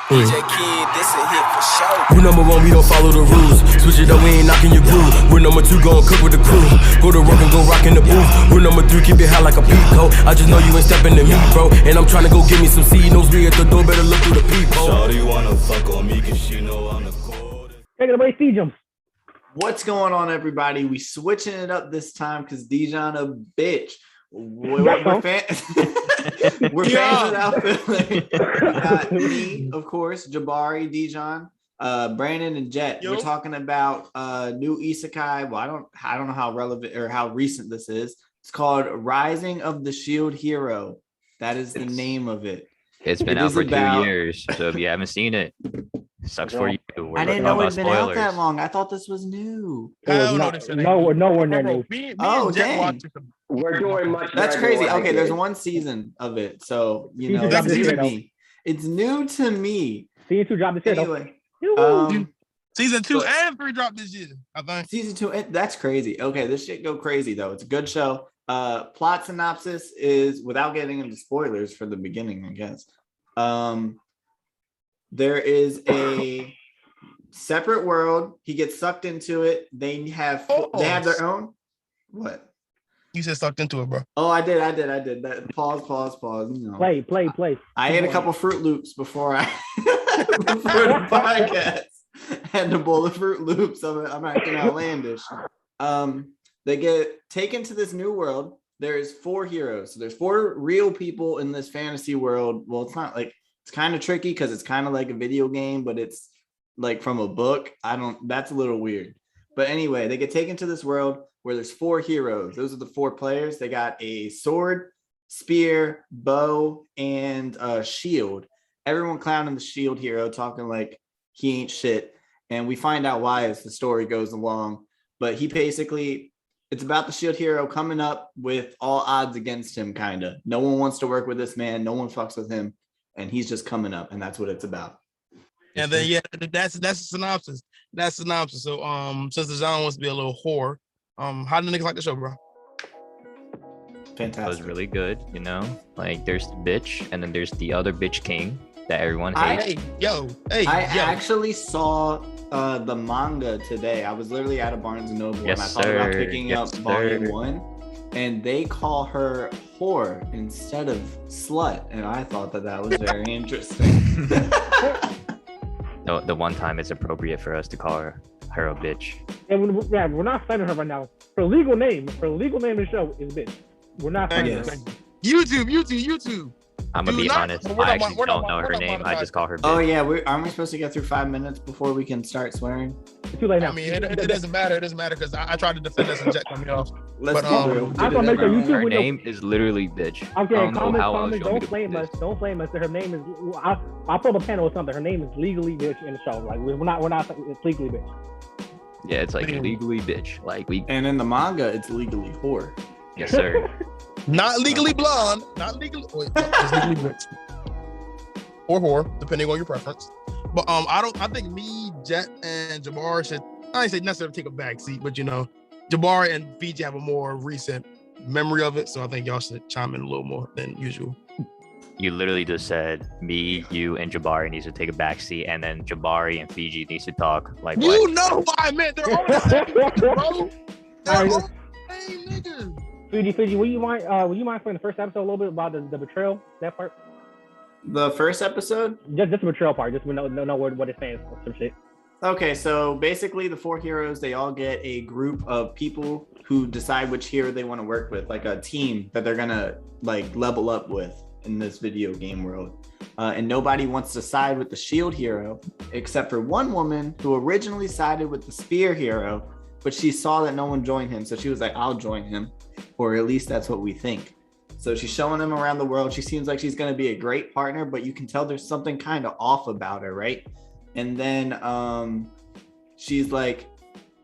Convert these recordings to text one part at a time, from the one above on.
DJ Kid, this a hit for sure. We're number one, we don't follow the rules. Switch it up, we ain't knocking your groove. We're number two, gon' cook with the crew. Go to work and go rock in the booth. We're number three, keep it high like a peacoat. I just know you ain't stepping to me, bro. And I'm trying to go get me some seed. Knows we at the door, better look through the peephole. Shawty wanna fuck on me cause she know I'm the coldest. Take it away, Steve. What's going on, everybody? We switching it up this time because Dijon a bitch. We're fans of Outfield. We got me, of course, Jabari, Dijon, Brandon, and Jet. Yo. We're talking about new isekai. Well, I don't know how relevant or how recent this is. It's called Rising of the Shield Hero. That is the name of it. It's been out for 2 years, so if you haven't seen it, sucks for you. I didn't know it's been out that long. I thought this was new. Nowhere near new. Oh, dang. We're doing much. That's crazy. Okay, there's one season of it, so you know it's new to me. It's new to me. Season 2 dropped this year. Anyway, season 2 and 3 dropped this year. I think season 2. That's crazy. Okay, this shit go crazy though. It's a good show. Plot synopsis is, without getting into spoilers for the beginning, I guess. There is a separate world. He gets sucked into it. They have their own. What? You said sucked into it, bro. Oh, I did. That pause. You know. Play. I ate a couple Fruit Loops before the podcast. Had a bowl of Fruit Loops. I'm acting outlandish. They get taken to this new world. There's 4 heroes. So there's 4 real people in this fantasy world. Well, it's not like, it's kind of tricky because it's kind of like a video game, but it's like from a book. That's a little weird. But anyway, they get taken to this world where there's 4 heroes. Those are the 4 players. They got a sword, spear, bow, and a shield. Everyone clowning the shield hero, talking like he ain't shit. And we find out why as the story goes along. But he basically, it's about the shield hero coming up with all odds against him, kind of. No one wants to work with this man. No one fucks with him. And he's just coming up. And that's what it's about. And then, yeah, that's the synopsis. That's synopsis. So, since the genre wants to be a little horror, how do the niggas like the show, bro? Fantastic. It was really good, you know? Like, there's the bitch, and then there's the other bitch king that everyone hates. I actually saw the manga today. I was literally at a Barnes & Noble, and I thought about picking up volume 1, and they call her whore instead of slut, and I thought that was very interesting. No, the one time it's appropriate for us to call her a bitch. And we're not citing her right now. Her legal name in the show is bitch. We're not citing her. YouTube. I'm gonna be honest. I actually don't know her name. I just call her bitch. Oh yeah, aren't we supposed to get through 5 minutes before we can start swearing? It's too late now. I mean, it doesn't matter. It doesn't matter because I tried to defend us and Jet cut me off. Let's go through. Her name is literally bitch. Okay, comment. Don't flame us. Her name is. I'll put up a panel or something. Her name is legally bitch in the show. Like we're not. It's legally bitch. Yeah, it's like legally bitch. Like we. And in the manga, it's legally whore. Yes, sir. Not legally blonde. Not legally. Wait, it's legally bitch. Or whore, depending on your preference. But I think me, Jet, and Jabbar should. I ain't say necessarily take a back seat, but you know, Jabbar and Fiji have a more recent memory of it, so I think y'all should chime in a little more than usual. You literally just said me, you, and Jabari needs to take a back seat, and then Jabari and Fiji needs to talk. Like what? You know what I meant? They're all the same, bro. They're all the same niggas. Fiji, will you mind explaining the first episode a little bit about the betrayal, that part? The first episode? Just the betrayal part. Just know what it stands for, some shit. Okay, so basically the 4 heroes, they all get a group of people who decide which hero they want to work with, like a team that they're gonna like level up with in this video game world. And nobody wants to side with the shield hero, except for one woman who originally sided with the spear hero, but she saw that no one joined him, so she was like, I'll join him, or at least that's what we think. So she's showing him around the world. She seems like she's going to be a great partner, but you can tell there's something kind of off about her, right? And then she's like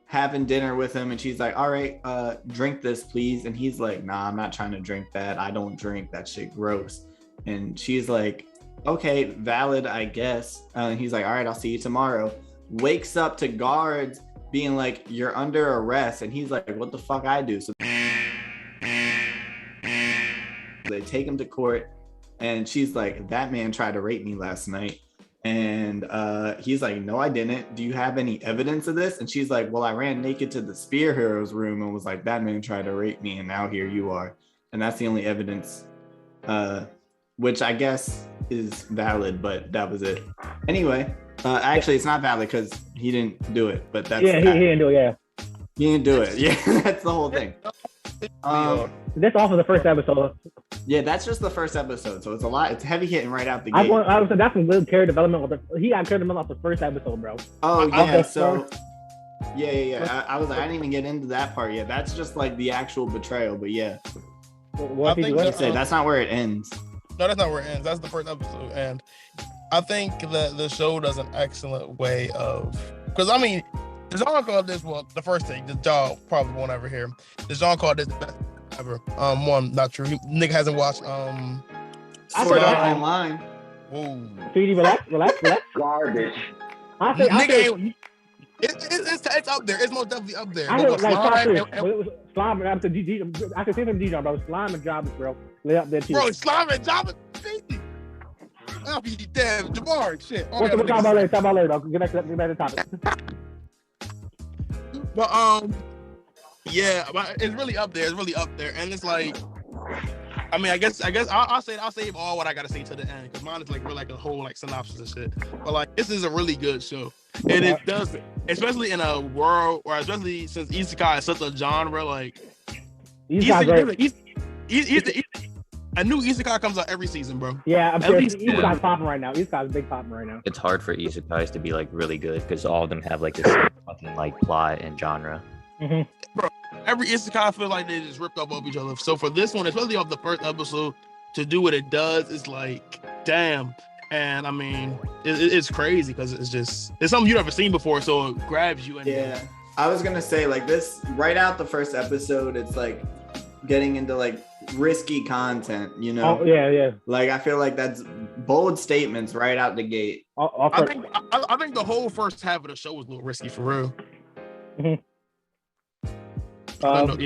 having dinner with him, and she's like, all right, drink this, please. And he's like, nah, I'm not trying to drink that. I don't drink that shit, gross. And she's like, okay, valid, I guess. And he's like, all right, I'll see you tomorrow. Wakes up to guards being like, you're under arrest. And he's like, what the fuck I do? So they take him to court, and she's like, that man tried to rape me last night. And he's like, no, I didn't. Do you have any evidence of this? And she's like, well, I ran naked to the Spear Heroes room and was like, that man tried to rape me, and now here you are. And that's the only evidence, which I guess is valid, but that was it. Anyway, actually, it's not valid because he didn't do it, but that's... Yeah, he didn't do it, yeah. He didn't do it. Yeah, that's the whole thing. That's off of the first episode. Yeah, that's just the first episode, so it's a lot. It's heavy hitting right out the I gate. would say that's some good character development. He got character development off the first episode, bro. Oh yeah, Okay, so yeah. I was like, I didn't even get into that part yet. That's just like the actual betrayal, but yeah. What I think what? You say that's not where it ends. No, that's not where it ends. That's the first episode, and I think that the show does an excellent way of, because I mean, the genre called this, well, the first thing, the y'all probably won't ever hear. The genre called this the best ever. One, not true. Nigga hasn't watched I Sword saw Art it online. Whoa. CD, relax. Garbage. I say, Nigga ain't. It's up there. It's most definitely up there. I But heard with like top Slime three. and- But it was Slime and I could say them DJ, bro. Slime and Jobbers, bro. Lay up there too. Bro, Slime and Java. I'll be damn, Jabbar, shit. All We'll that talk niggas- about later, though. Get back to the topic. But yeah, but it's really up there. It's really up there, and it's like, I mean, I guess I'll save all what I gotta say to the end because mine is like really like a whole like synopsis and shit. But like, this is a really good show, and it does, especially in a world, or especially since Isekai is such a genre, like He's got great. a new Isekai comes out every season, bro. Yeah, I'm At sure least, he's yeah. got popping right now. He's got big popping right now. It's hard for isekais to be like really good because all of them have like this fucking like plot and genre. Every Isekai, I feel like they just ripped up off each other. So for this one, especially off the first episode, to do what it does is like, damn. And I mean, it's crazy because it's something you've never seen before, so it grabs you. And Yeah, I was gonna say like this right out the first episode. It's like getting into like risky content, you know? Oh yeah. Like I feel like that's bold statements right out the gate. I think the whole first half of the show was a little risky for real. Yeah. Let's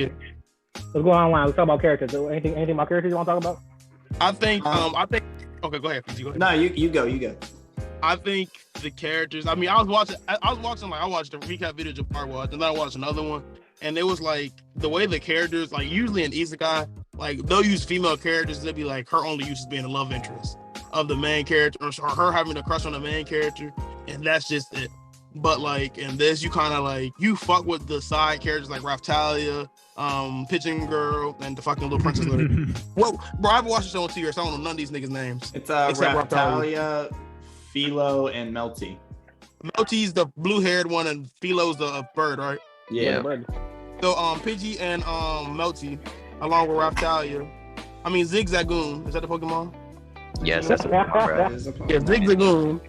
go online. Let's talk about characters. Anything about characters you want to talk about? I think okay, go ahead, PG, go ahead. No, you go. I think the characters. I mean, I watched the recap video Jabbar watched, and then I watched another one, and it was like the way the characters, like usually in Isekai, like they'll use female characters. They'll be like her only use is being a love interest of the main character, or her having a crush on the main character, and that's just it. But like in this, you kind of like you fuck with the side characters like Raftalia, Pitching Girl, and the fucking little Princess Lily. Well, bro, I've watched the show in 2 years, so I don't know none of these niggas' names. It's Except Raftalia, Philo, and Melty. Melty's the blue-haired one, and Philo's the bird, right? Yeah. So Pidgey and Melty, along with Raftalia. I mean Zigzagoon. Is that the Pokemon? Yes, that's a Pokemon, bro. Yeah, Zigzagoon.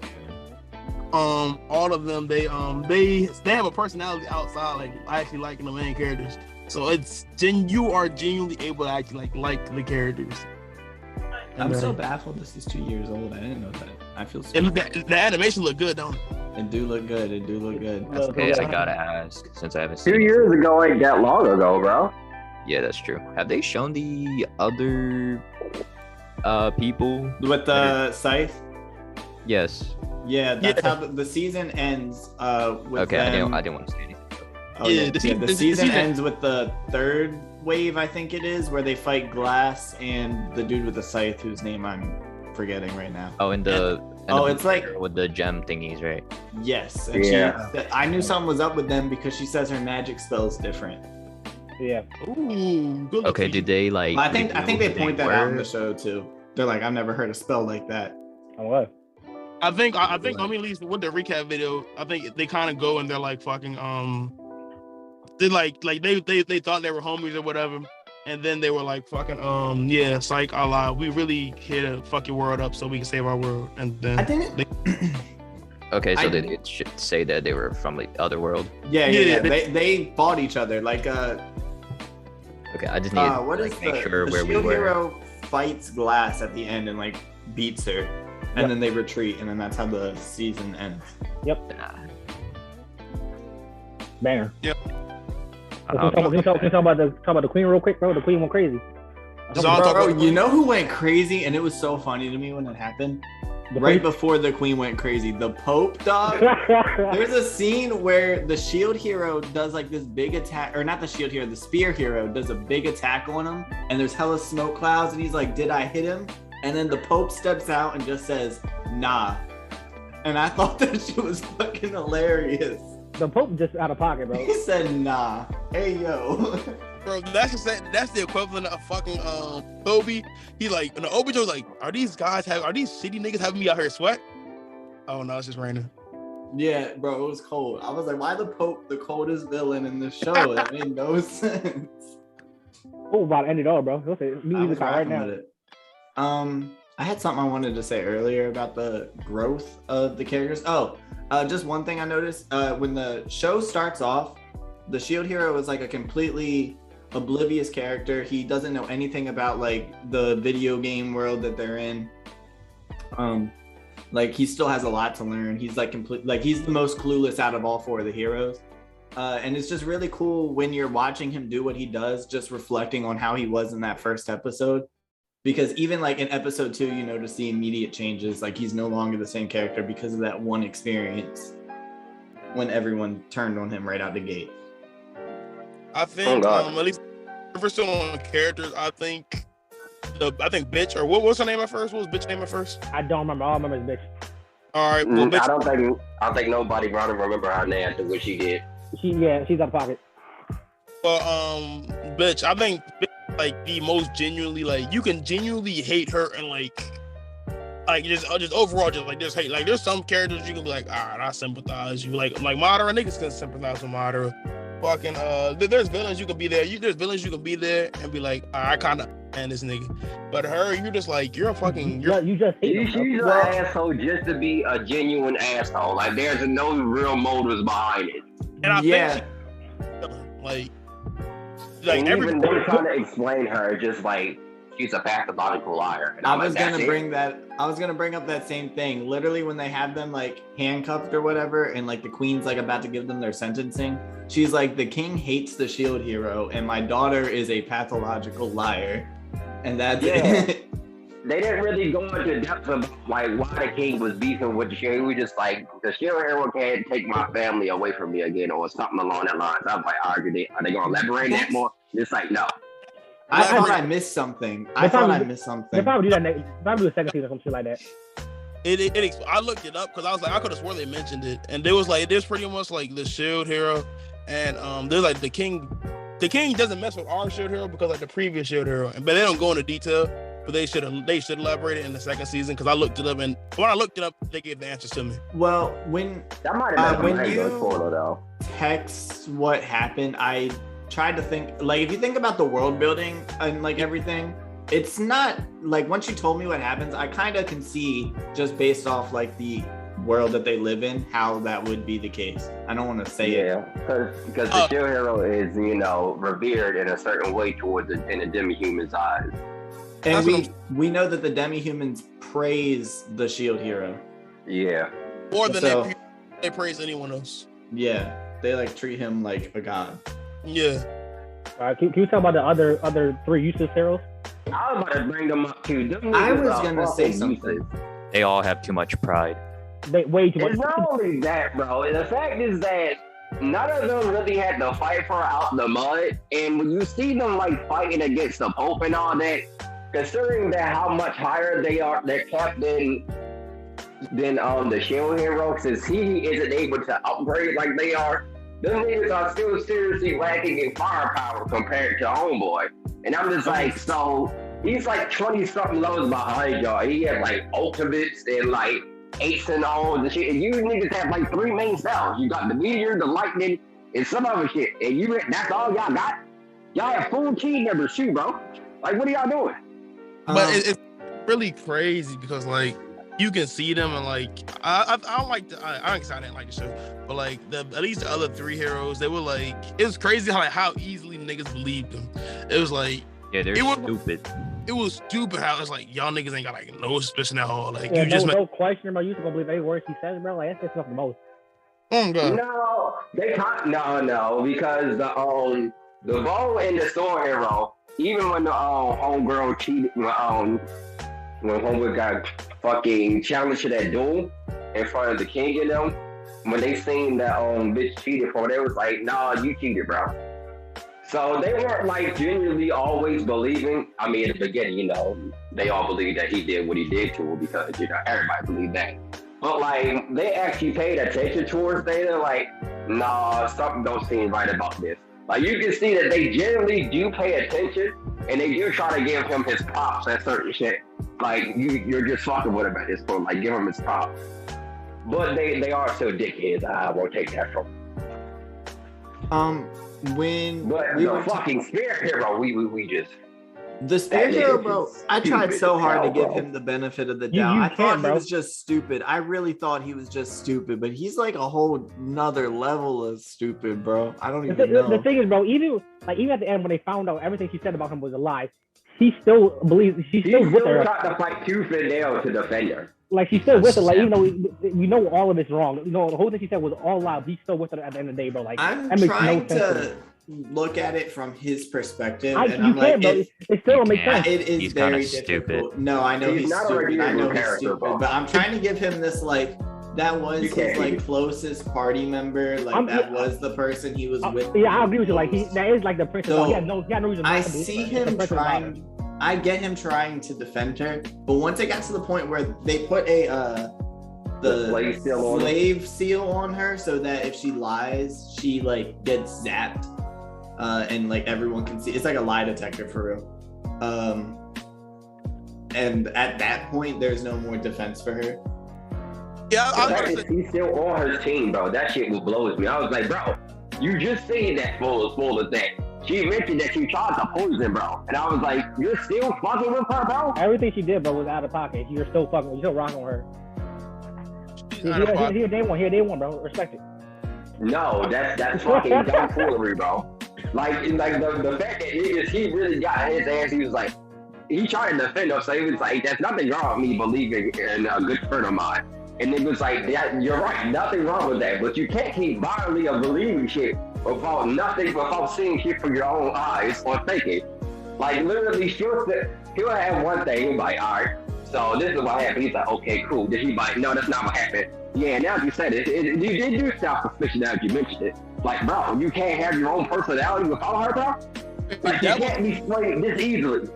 All of them, they have a personality outside, like actually liking the main characters. So you are genuinely able to actually like the characters. I'm so baffled. This is 2 years old. I didn't know that. I feel so. And the animation look good, don't it? It do look good. Okay, I gotta ask since I haven't seen 2 years ago ain't that long ago, bro. Yeah, that's true. Have they shown the other people With the scythe. Yes. Yeah, that's how the season ends. With Okay, them. I didn't want to say anything. Oh, Yeah, yeah. the The season season ends with the third wave, I think it is, where they fight Glass and the dude with the scythe, whose name I'm forgetting right now. Oh, and the it's like with the gem thingies, right? yes. And Yeah. I knew something was up with them because she says her magic spell's different. Yeah. Ooh, good. Okay, did they like? I think reveal they the point name that out in word? the show too. They're like, I've never heard a spell like that. Oh, what? I think I mean at least with the recap video, I think they kind of go and they're like fucking they they thought they were homies or whatever, and then they were like fucking yeah, psych, Allah, we really here to fuck your world up so we can save our world. And then I think Okay, so I- they should say that they were from the other world. yeah. Yeah, They fought each other like Okay, I just need to what is like, make the sure where we shield were. hero fights Glass at the end and like beats her, and then they retreat, and then that's how the season ends. Banger. Um, Can you talk about the queen real quick, bro? The queen went crazy. Does all talk Bro, about you know who went crazy, and it was so funny to me when it happened. right before the queen went crazy. The Pope, dog. There's a scene where the shield hero does like this big attack, or not the shield hero, the spear hero does a big attack on him, and there's hella smoke clouds, and he's like, did I hit him? And then the Pope steps out and just says, nah. And I thought that shit was fucking hilarious. The Pope just out of pocket, bro. He said, nah. Hey, yo. Bro, that's the equivalent of fucking Obi. He's like, and the Obi was like, are these shitty niggas having me out here sweat? Oh no, it's just raining. Yeah, bro, it was cold. I was like, why the Pope the coldest villain in the show? That made no sense. Oh, about to end it all, bro. He'll say I was right now. with it. I had something I wanted to say earlier about the growth of the characters. Just one thing I noticed. When the show starts off, the shield hero is like a completely oblivious character. He doesn't know anything about like the video game world that they're in. Like he still has a lot to learn. He's like he's the most clueless out of all four of the heroes. And it's just really cool when you're watching him do what he does, just reflecting on how he was in that first episode. Because even like in episode 2, you notice the immediate changes. Like he's no longer the same character because of that one experience when everyone turned on him right out the gate. I think at least first on characters, I think bitch, or what's her name at first? What was bitch name at first? I don't remember. All I remember is bitch. All right, well, bitch. I don't think nobody gonna remember her name after what she did. She's out of pocket. Well, bitch, I think like the most genuinely, like you can genuinely hate her and like just overall just like just hate. Like there's some characters you can be like, all right, I sympathize. You like Madara, niggas can sympathize with Madara. Fucking there's villains you can be there. There's villains you can be there and be like, I kind of understand this nigga. But her, you're just like you just hate. She's an asshole just to be a genuine asshole. Like there's no real motives behind it. And I think even they're trying to explain her, just like she's a pathological liar. And I was gonna bring up that same thing. Literally, when they have them like handcuffed or whatever, and like the queen's like about to give them their sentencing, she's like, the king hates the shield hero, and my daughter is a pathological liar, and that's it. They didn't really go into depth of like why the king was beefing with the shield. He was just like, the shield hero can't take my family away from me again, or something along that lines. I was like, are they gonna elaborate that more? It's like, no. I thought I missed something. They probably do that next. Probably do a second season or some shit like that. I looked it up because I was like, I could have sworn they mentioned it, and there was like, there's pretty much like the shield hero, and there's like the king. The king doesn't mess with our shield hero because like the previous shield hero, but they don't go into detail. But they should elaborate it in the second season because I looked it up, and when I looked it up, they gave the answers to me. Well, when you text what happened, I tried to think, like, if you think about the world building and like everything, it's not like, once you told me what happens, I kind of can see just based off like the world that they live in how that would be the case. I don't want to say it. Because the shield hero is, revered in a certain way towards it in a demi-human's eyes. And we know that the demi-humans praise the shield hero. Yeah. More than they praise anyone else. Yeah. They like treat him like a god. Yeah. All right, can you talk about the other 3 useless heroes? I was about to bring them up too. I was gonna say something. They all have too much pride. Way too much. It's not only that, bro. The fact is that none of them really had to fight for out the mud. And when you see them like fighting against the Pope and all that, considering that how much higher they're kept than the shield hero, since he isn't able to upgrade like they are, them niggas are still seriously lacking in firepower compared to Homeboy. And I'm just like, so he's like 20-something levels behind y'all. He has like ultimates and like 8s and all the shit. And you niggas have like 3 main styles. You got the meteor, the lightning, and some other shit. And that's all y'all got? Y'all have full team members too, bro. Like, what are y'all doing? But it's really crazy because like you can see them and like I don't like I didn't like the show, but like at least the other 3 heroes, they were like, it was crazy how easily niggas believed them. It was like, yeah, they're stupid. It was stupid how it's like y'all niggas ain't got like no suspicion at all. Like no question about you gonna believe every word he says, bro. Like that's just the most. Oh God. No, they can't. No, because the Bow and the Sword hero. Even when the homegirl cheated, when homegirl got fucking challenge to that duel in front of the king and them. When they seen that bitch cheated for, they was like, nah, you cheated, bro. So they weren't like genuinely always believing. I mean, at the beginning, you know, they all believed that he did what he did to her because, you know, everybody believed that. But like, they actually paid attention towards Dana, like, nah, something don't seem right about this. Like, you can see that they generally do pay attention and they do try to give him his props and certain shit. Like, you're just fucking with him at this point, like, give him his props. But they are still dickheads. I won't take that from them. When the fucking spirit hero, we just the spirit hero, bro. I tried so hard to give him the benefit of the doubt. I thought he was just stupid. I really thought he was just stupid, but he's like a whole nother level of stupid, bro. I don't even know. The thing is, bro, even at the end when they found out everything she said about him was a lie, she still believes she's still with her. Tried to fight tooth and nail to defend her. Like, she's still with her, like, even though we know all of it's wrong. You know, the whole thing she said was all lie. He's still with her at the end of the day, bro. Like, I'm that makes trying no sense to look at it from his perspective, you and I'm can't, like, bro. It still don't make sense. it is He's very kinda difficult. stupid. No, I know he's not a stupid. I know he's character, stupid, bro. but I'm trying to give him this, like, that was You his can't. like closest party member. Like, that was the person he was with. Yeah, I agree with you. Like, that is like the princess. So, he had no reason. I not to believe see her. him It's the princess trying. I get him trying to defend her, but once it got to the point where they put the slave seal on her, so that if she lies, she like gets zapped, and like everyone can see. It's like a lie detector for real. And at that point, there's no more defense for her. Yeah, He's still on her team, bro. That shit will blows me. I was like, bro, you just seen that full of that. She mentioned that she tried to poison, bro. And I was like, you're still fucking with her, bro? Everything she did, bro, was out of pocket. You're still fucking. You're still rocking with her. Here, day one, bro. Respect it. No, that's fucking dumb foolery, bro. Like the fact that he really got his ass. He was like, he tried to defend us. So he was like, there's nothing wrong with me believing in a good friend of mine. And it was like, yeah, you're right, nothing wrong with that. But you can't keep bodily of believing shit without seeing shit from your own eyes or thinking. Like, literally, he'll have one thing, he'll be like, all right, so this is what happened. He's like, okay, cool. Then he's like, no, that's not what happened. Yeah, now you said it, you did do sound suspicious now that you mentioned it. Like, bro, you can't have your own personality without her, bro? Like, you can't be swayed this easily.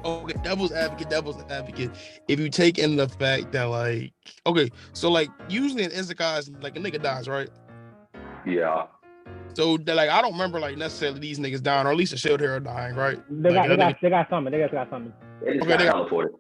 Okay, devil's advocate. If you take in the fact that, like, okay, so like usually in Isekai's, like, a nigga dies, right? Yeah. So like, I don't remember like necessarily these niggas dying, or at least the shield hero dying, right? They got something. They just got teleported.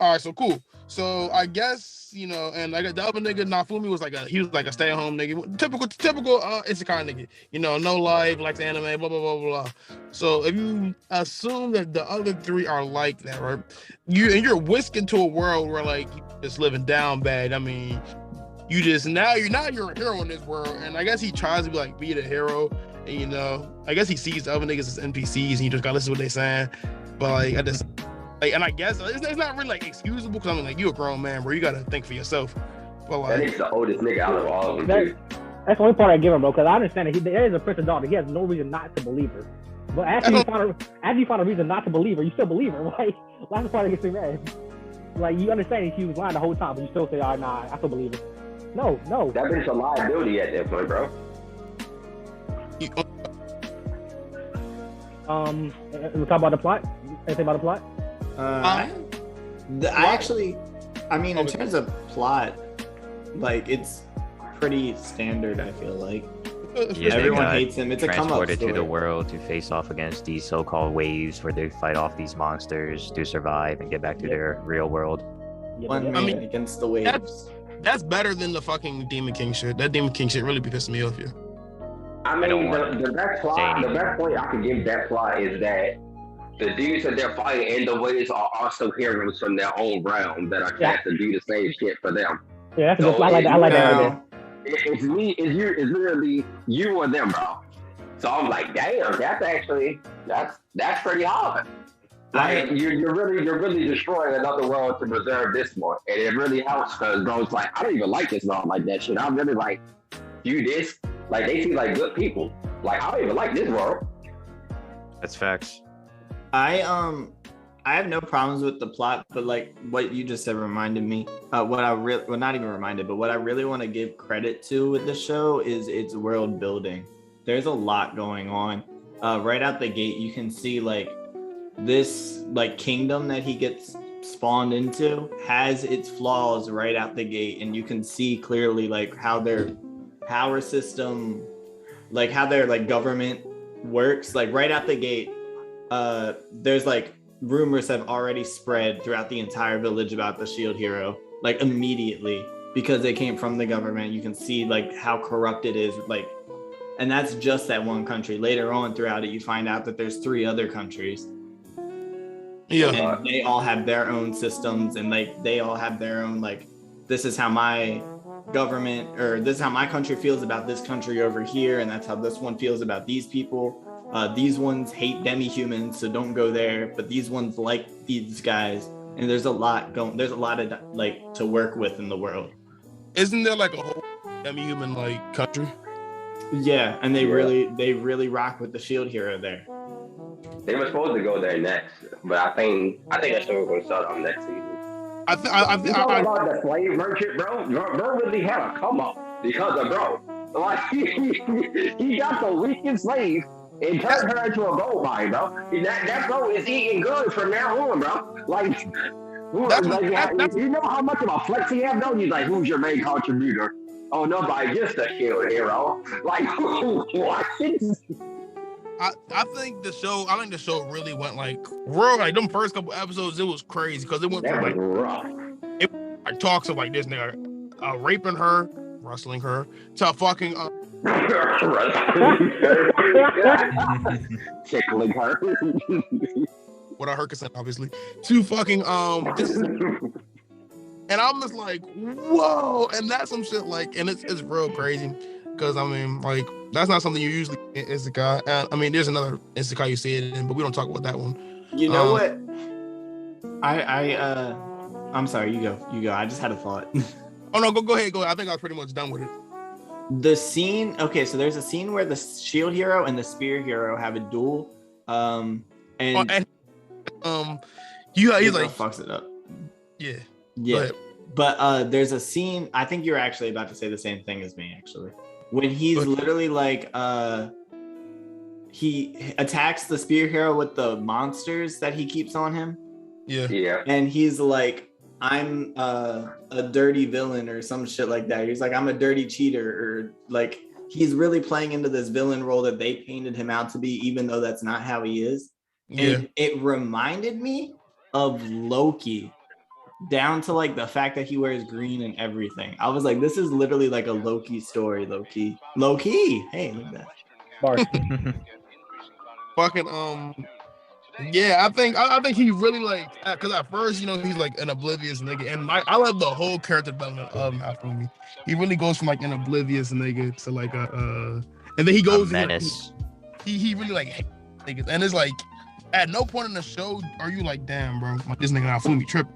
All right, so cool. So I guess, you know, and like the other nigga, Nafumi, was like a stay-at-home nigga, typical Isekai nigga. You know, no life, likes anime, blah blah blah blah. So if you assume that the other three are like that, right? You're whisked into a world where like you just living down bad. I mean, you're a hero in this world, and I guess he tries to be the hero. And, you know, I guess he sees the other niggas as NPCs, and you just gotta listen to what they saying. But like, and I guess it's not really like excusable, because I mean, like, you a grown man, bro. You gotta think for yourself. But like, that nigga's the oldest nigga out of all of them. That's the only part I give him, bro, because I understand that there is a princess daughter. He has no reason not to believe her. But after you find a reason not to believe her, you still believe her. Like, that's the part that gets me mad. Like, you understand that she was lying the whole time, but you still say, "Oh, nah, I still believe her." No. That bitch a liability at that point, bro. We talk about the plot. Anything about the plot? I mean, in terms of plot, like, it's pretty standard, I feel like. Yeah, everyone hates him. It's a come up transported story. to the world to face off against these so-called waves, where they fight off these monsters to survive and get back to their real world. One man against the waves. That's better than the fucking Demon King shit. That Demon King shit really be pissing me off here. I mean, the best point I can give that plot is that the dudes that they're fighting in the waves are also heroes from their own realm that are cast to do the same shit for them. Yeah, that's a good plot. I like that idea. It's literally you or them, bro. So I'm like, damn, that's pretty hard. Like, you're really destroying another world to preserve this one, and it really helps because, bro, it's like, I don't even like this world like that shit. I'm really like, do this. Like, they seem like good people. Like, I don't even like this world. That's facts. I I have no problems with the plot, but like what you just said reminded me. What I really, well, not even reminded, but what I really want to give credit to with the show is its world building. There's a lot going on. Right out the gate, you can see like this like kingdom that he gets spawned into has its flaws right out the gate, and you can see clearly like how their power system, like how their like government works. Like right out the gate, there's like rumors have already spread throughout the entire village about the shield hero, like immediately, because they came from the government. You can see like how corrupt it is, like, and that's just that one country. Later on throughout it, you find out that there's 3 other countries. Yeah. And they all have their own systems, and like they all have their own like, this is how my government, or this is how my country feels about this country over here, and that's how this one feels about these people. These ones hate demi-humans, so don't go there, but these ones like these guys. And there's a lot of like to work with in the world. Isn't there like a whole demi-human like country? Yeah, and they really rock with the shield hero there. They were supposed to go there next, but I think that show was going to start on next season. You talking about the slave merchant, bro? Bro really had a come up because of bro. Like he got the weakest slave and turned her into a gold mine, bro. That bro is eating good from now on, bro. Like, you know how much of a flex he have, though? He's like, who's your main contributor? Oh, nobody, just the shield hero. Like, what? I think the show really went like real. Like them first couple episodes, it was crazy because it went from like rough. It like talks of like this nigga raping her, wrestling her, to fucking tickling her without her consent, obviously. To fucking and I'm just like, whoa, and that's some shit like, and it's real crazy. Because I mean, like, that's not something you usually in Isekai. I mean, there's another Isekai you see it in, but we don't talk about that one. You know what? I'm sorry. You go. I just had a thought. Oh no, go ahead. I think I was pretty much done with it. The scene. Okay, so there's a scene where the shield hero and the spear hero have a duel. He's like fucks it up. Yeah. Yeah. But there's a scene. I think you're actually about to say the same thing as me, actually. When he's literally like, he attacks the spear hero with the monsters that he keeps on him. Yeah. And he's like, I'm a dirty villain or some shit like that. He's like, I'm a dirty cheater, or like, he's really playing into this villain role that they painted him out to be, even though that's not how he is. Yeah. And it reminded me of Loki. Down to like the fact that he wears green and everything. I was like, this is literally like a Loki story, Loki. Hey, look at that. Bart. Fucking yeah, I think he really like, because at first, you know, he's like an oblivious nigga, and I love the whole character development of him. He really goes from like an oblivious nigga to like and then he goes a menace. He really like hates niggas, and it's like at no point in the show are you like, damn, bro, like, this nigga Afumi tripping.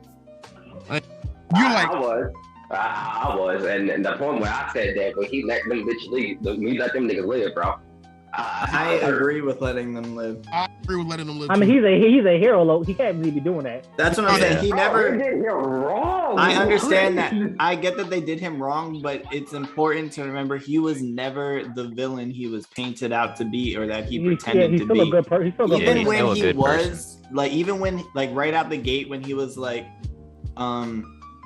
Like, you're like, I was, and the point where I said that, but he let them bitch leave. We let them niggas live, bro. I agree with letting them live. I agree with letting them live. I mean, he's a hero, Lo. He can't really be doing that. That's what I'm saying. He never. They did him wrong. I understand that. I get that they did him wrong, but it's important to remember he was never the villain he was painted out to be, or that he pretended he's to still be. A good person. He's still a good Even person. when he was person. like, even when like right out the gate when he was like,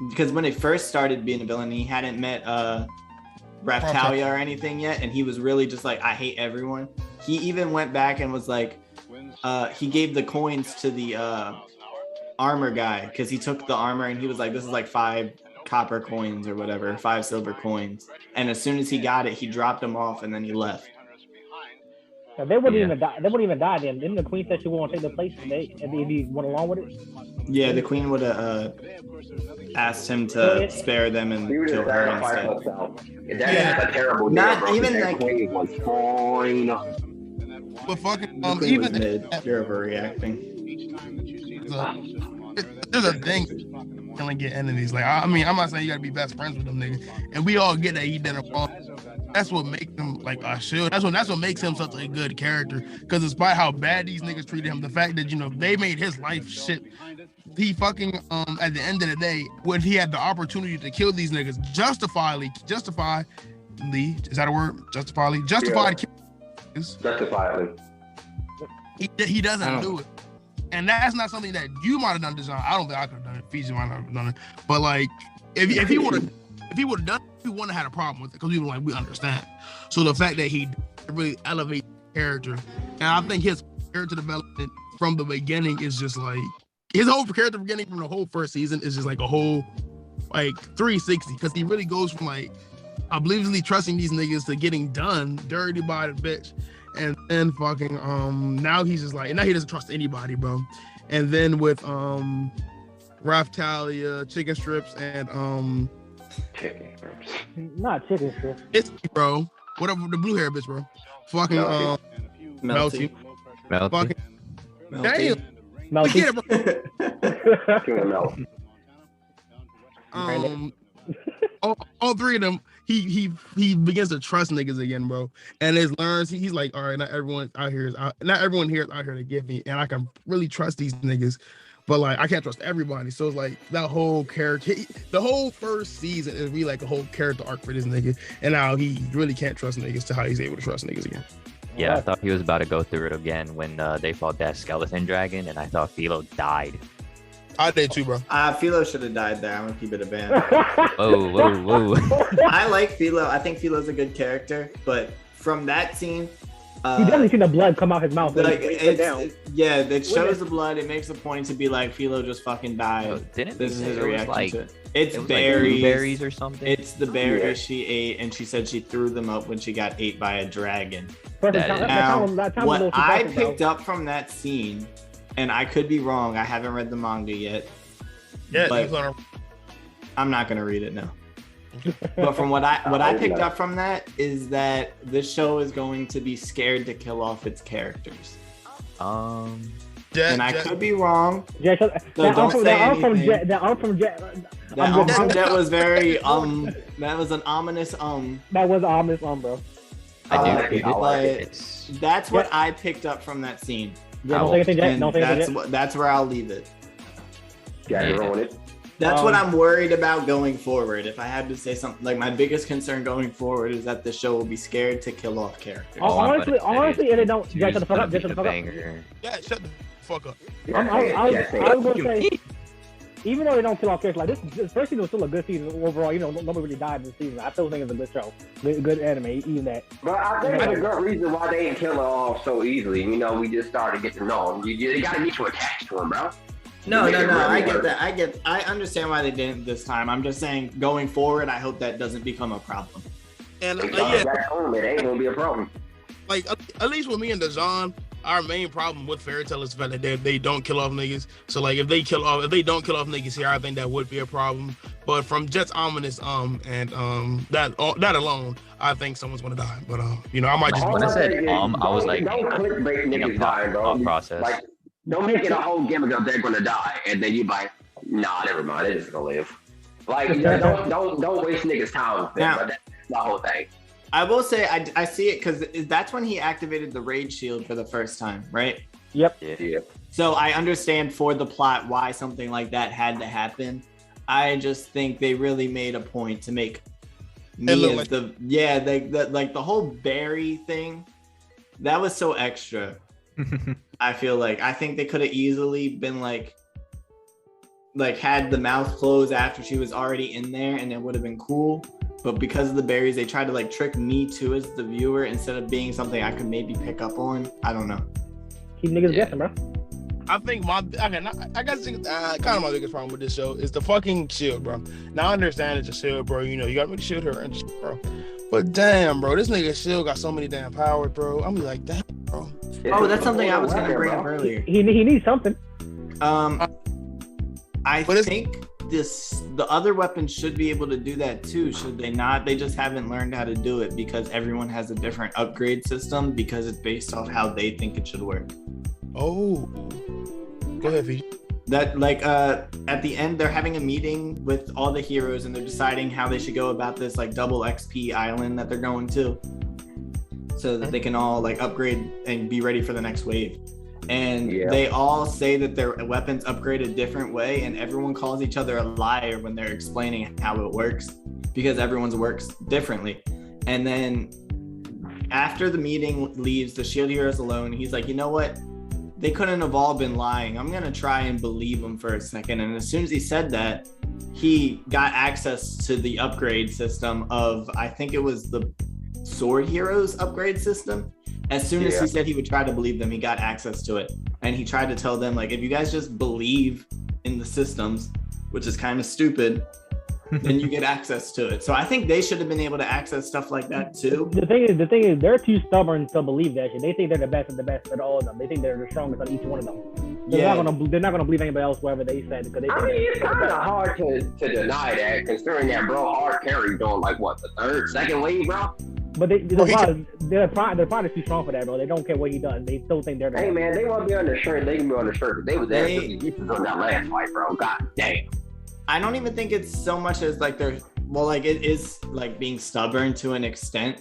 because when it first started being a villain, he hadn't met Raptalia or anything yet, and he was really just like, I hate everyone. He even went back and was like, he gave the coins to the armor guy, because he took the armor and he was like, this is like 5 copper coins or whatever, 5 silver coins. And as soon as he got it, he dropped them off and then he left. Yeah, they wouldn't even die. They wouldn't even die then. Didn't the queen said she won't take the place today, and if he went along with it? Yeah, the queen would have asked him to spare them and kill her instead. That's a terrible deal, Not bro. even That like. queen was fine. but fucking The queen was even mid. You're overreacting. there's a thing gonna get enemies. Like, I mean, I'm not saying you gotta be best friends with them niggas, and we all get that he did it wrong. that's what makes him like a shield. That's what makes him such a good character. Because despite how bad these niggas treated him, the fact that they made his life shit. He fucking at the end of the day, when he had the opportunity to kill these niggas justifiably, is that a word? Justifiably Yeah. Justifiably. He doesn't do it. And that's not something that you might have done, Dejan. I don't think I could have done it. Fiji might not have done it. But like, if he would have done it, we wouldn't have had a problem with it because we understand. So the fact that he really elevates the character, and I think his character development from the beginning is just like his whole character beginning from the whole first season is just like a whole like 360 because he really goes from like obliviously trusting these niggas to getting done dirty by the bitch. And then fucking now he's just like, and now he doesn't trust anybody, bro. And then with Raftalia, chicken strips, and Chicken strips. Not chicken strips. it's bro, whatever the blue hair bitch, bro. Fucking Melty. Fucking damn. Melty. Get it, bro. Chicken milk. All three of them, he begins to trust niggas again, bro. And he's like, all right, not everyone here is out here to get me, and I can really trust these niggas, but like I can't trust everybody. So it's like that whole character, the whole first season is really like a whole character arc for this nigga, and now he really can't trust niggas to how he's able to trust niggas again. Yeah, I thought he was about to go through it again when they fought that skeleton dragon, and I thought Philo died. I did too, bro. Philo should have died there. I'm gonna keep it a band. Whoa. I like Philo. I think Philo's a good character, but from that scene, He definitely seen the blood come out his mouth. like Down. it shows the blood. It makes a point to be like Philo just fucking died. Oh, didn't This is they his say it was reaction like to it. It's it was berries. like blueberries or something? It's the berries she ate, and she said she threw them up when she got ate by a dragon. Now, what I picked up from that scene, and I could be wrong. I haven't read the manga yet. Yeah, but I'm not gonna read it now. But from what I picked up from that is that this show is going to be scared to kill off its characters. And I could be wrong. Jet, So don't say anything. That arm from Jet. That arm from Jet was very That was an ominous That was ominous bro. I do. But that's what I picked up from that scene. Yeah, don't think anything, Jet. Don't think anything, Jet. That's where I'll leave it. That's what I'm worried about going forward. If I had to say something, like my biggest concern going forward is that the show will be scared to kill off characters. Honestly, if they don't, Jet, shut the fuck up. Jet, shut the fuck up. Yeah, shut the fuck up. I was gonna say, even though they don't kill off characters, like this first season was still a good season overall. Nobody really died this season. I still think it's a good show, good anime, even that. But I think there's a good reason why they didn't kill her off so easily. We just started getting to know him. You gotta get you attached to him, bro. No. I get that. I understand why they didn't this time. I'm just saying, going forward, I hope that doesn't become a problem. And it ain't gonna be a problem. Like at least with me and Dejan, our main problem with Fairy Tail is the fact that they don't kill off niggas. So like if they don't kill off niggas here, I think that would be a problem. But from Jet's ominous and that alone, I think someone's gonna die. But I might just when I said I was like, don't clickbait niggas dying, bro. Process. Like, don't make it a whole gimmick of they're gonna die, and then you like, nah, never mind, they're just gonna live. Like, don't waste niggas' time with them. But that's the whole thing. I will say I see it because that's when he activated the raid shield for the first time, right? Yep. Yeah. So I understand for the plot why something like that had to happen. I just think they really made a point to make me as the whole berry thing. That was so extra. I feel like I think they could have easily been like had the mouth closed after she was already in there, and it would have been cool. But because of the berries, they tried to like trick me too as the viewer instead of being something I could maybe pick up on. I don't know. Keep niggas guessing, bro. I think I guess kind of my biggest problem with this show is the fucking shield, bro. Now I understand it's a shield, bro. You gotta make the shield her and bro. But damn, bro, this nigga shield got so many damn powers, bro. I'm like, damn, bro. Oh, that's something I was gonna bring up earlier. He needs something. I think the other weapons should be able to do that too, should they not? They just haven't learned how to do it because everyone has a different upgrade system because it's based off how they think it should work. Oh, go ahead, Fiji. That like at the end they're having a meeting with all the heroes and they're deciding how they should go about this like double XP island that they're going to, so that they can all like upgrade and be ready for the next wave. And they all say that their weapons upgrade a different way, and everyone calls each other a liar when they're explaining how it works, because everyone's works differently. And then after the meeting leaves, the shield heroes alone. He's like, you know what? They couldn't have all been lying. I'm gonna try and believe them for a second. And as soon as he said that, he got access to the upgrade system of, I think it was the sword heroes upgrade system. As soon as he said he would try to believe them, he got access to it. And he tried to tell them, like, if you guys just believe in the systems, which is kind of stupid, then you get access to it. So I think they should have been able to access stuff like that too. The thing is, they're too stubborn to believe that shit. They think they're the best of the best of all of them. They think they're the strongest of each one of them. They're not gonna believe anybody else, whatever they said, because they. I mean, it's kind of hard to deny that, considering that bro hard carried on like what, the second wave, bro. But they're probably too strong for that, bro. They don't care what he does. They still think they're the Hey best. man, they want to be on the shirt. They can be on the shirt. They was actually on that last fight, bro. God damn. I don't even think it's so much as like they're, well, like it is like being stubborn to an extent.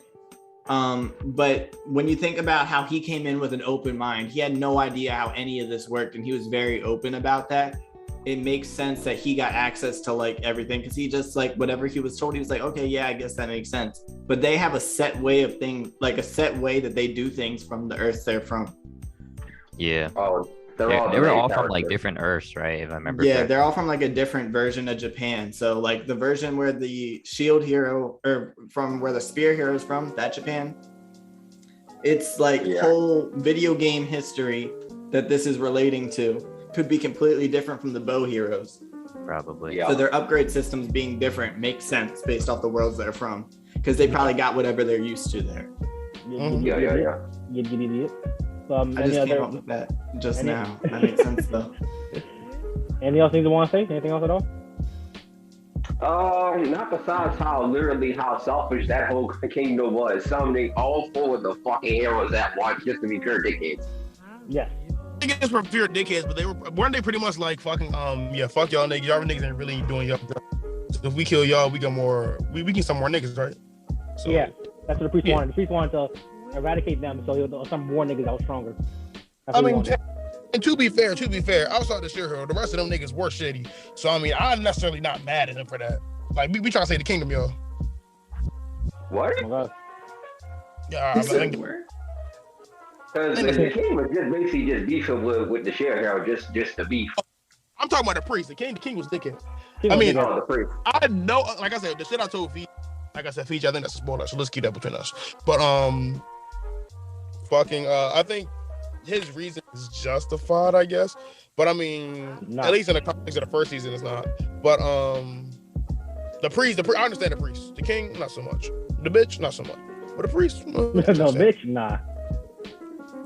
But when you think about how he came in with an open mind, he had no idea how any of this worked, and he was very open about that. It makes sense that he got access to like everything, because he just like whatever he was told, he was like, okay, yeah, I guess that makes sense. But they have a set way of things, like a set way that they do things from the Earth they're from. Yeah. Oh, They were all from like different Earths, right? If I remember. Yeah, correctly. they're all from like a different version of Japan. So like the version where the shield hero, or from where the spear hero is from, that Japan. It's like whole video game history that this is relating to could be completely different from the bow heroes. Probably. Yeah. So their upgrade systems being different makes sense based off the worlds they're from, because they probably got whatever they're used to there. Yeah. So, I just came up with that just now. That makes sense though. Anything else you want to say? Anything else at all? Not besides how selfish that whole kingdom was. Summoning all four of the fucking heroes at once just to be pure dickheads. Yes. I think it's for pure dickheads, but weren't they pretty much like fucking fuck y'all niggas. Y'all niggas ain't really doing y'all job. So if we kill y'all, we got more. We get some more niggas, right? So, yeah, that's what the priest wanted. The priest wanted to eradicate them, so he'll some more niggas that was stronger. That's I what he mean, wanted. and to be fair, outside the shield hero, the rest of them niggas were shitty. So I mean, I'm necessarily not mad at him for that. Like we try to say the kingdom, y'all. What? Oh, God. Yeah, I think. Because the king was just basically just beefing with the share hero just to beef. I'm talking about the priest. The king was dickhead. King I was mean, dickhead. The priest. I know, like I said, the shit I told Fiji, like I said, Fiji, I think that's a spoiler, so let's keep that between us. But I think his reason is justified, I guess. But I mean, at least in the context of the first season, it's not. But the priest, I understand the priest. The king, not so much. The bitch, not so much. But the priest, no, bitch, nah.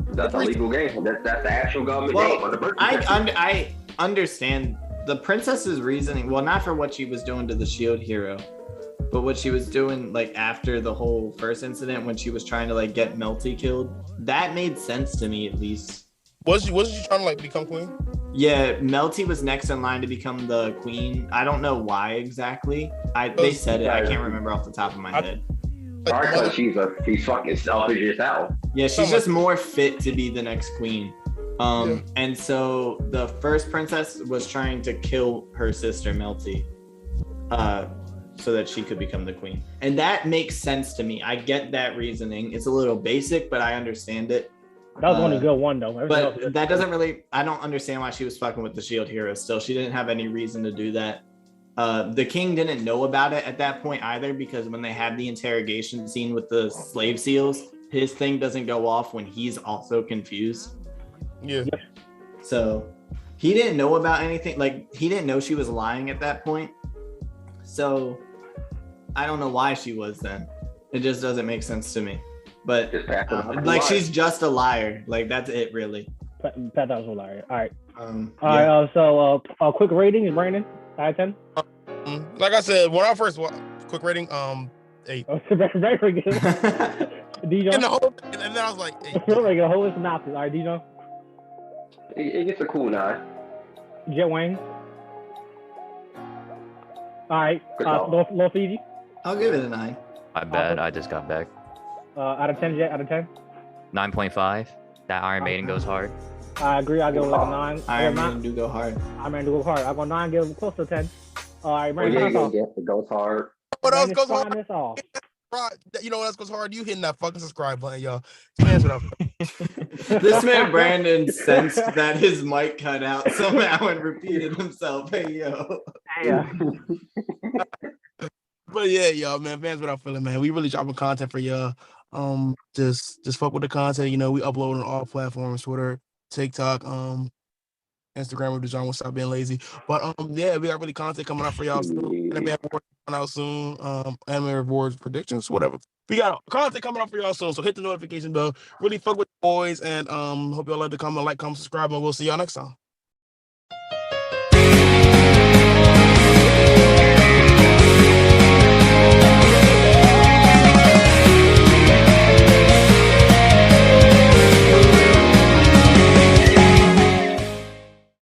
That's a legal game. That's the actual government game. But I understand the princess's reasoning. Well, not for what she was doing to the shield hero, but what she was doing like after the whole first incident when she was trying to like get Melty killed. That made sense to me, at least. Wasn't she trying to like become queen? Yeah, Melty was next in line to become the queen. I don't know why exactly. They said it. I can't remember off the top of my head. Because she's fucking selfish as hell. Yeah, she's just more fit to be the next queen. And so the first princess was trying to kill her sister Melty, so that she could become the queen. And that makes sense to me. I get that reasoning. It's a little basic, but I understand it. That was only good one though. But that doesn't really. I don't understand why she was fucking with the shield hero. Still, she didn't have any reason to do that. The king didn't know about it at that point either, because when they had the interrogation scene with the slave seals, his thing doesn't go off when he's also confused. Yeah. So he didn't know about anything. Like he didn't know she was lying at that point. So I don't know why she was then. It just doesn't make sense to me. But like she's just a liar. Like that's it, really. Pat, that was hilarious. All right. Yeah. All right. So quick rating is Brandon. Out of 10. Like I said, when I first quick rating, 8. Very good. Dijon. And then I was like, 8. Like a whole synopsis. All right, Dijon. It gets a cool 9. Jet Wayne. All right. Good job. Low Fiji. I'll give it a 9. My bad. I just got back. Out of 10, Jet. Out of 10. 9.5. That Iron Maiden goes hard. I agree. I'll give it like a 9. Iron Man do go hard. Iron Man do go hard. I'll go 9. Give it close to 10. All right, Oh, Brandon. yeah, Sign us off. it goes hard. What else Brandon, goes sign hard? us off. You know what else goes hard? You hitting that fucking subscribe button, y'all. Hands it up. This man Brandon sensed that his mic cut out somehow and repeated himself. Hey yo. Yeah. But yeah, y'all, man, fans without feeling, man. We really dropping content for y'all. Just fuck with the content. You know, we upload on all platforms: Twitter, TikTok, Instagram. With John will stop being lazy. But yeah, we got really content coming out for y'all soon. Anime awards coming out soon. Anime awards predictions, whatever. We got content coming out for y'all soon. So hit the notification bell. Really fuck with the boys, and hope y'all like to comment, subscribe, and we'll see y'all next time.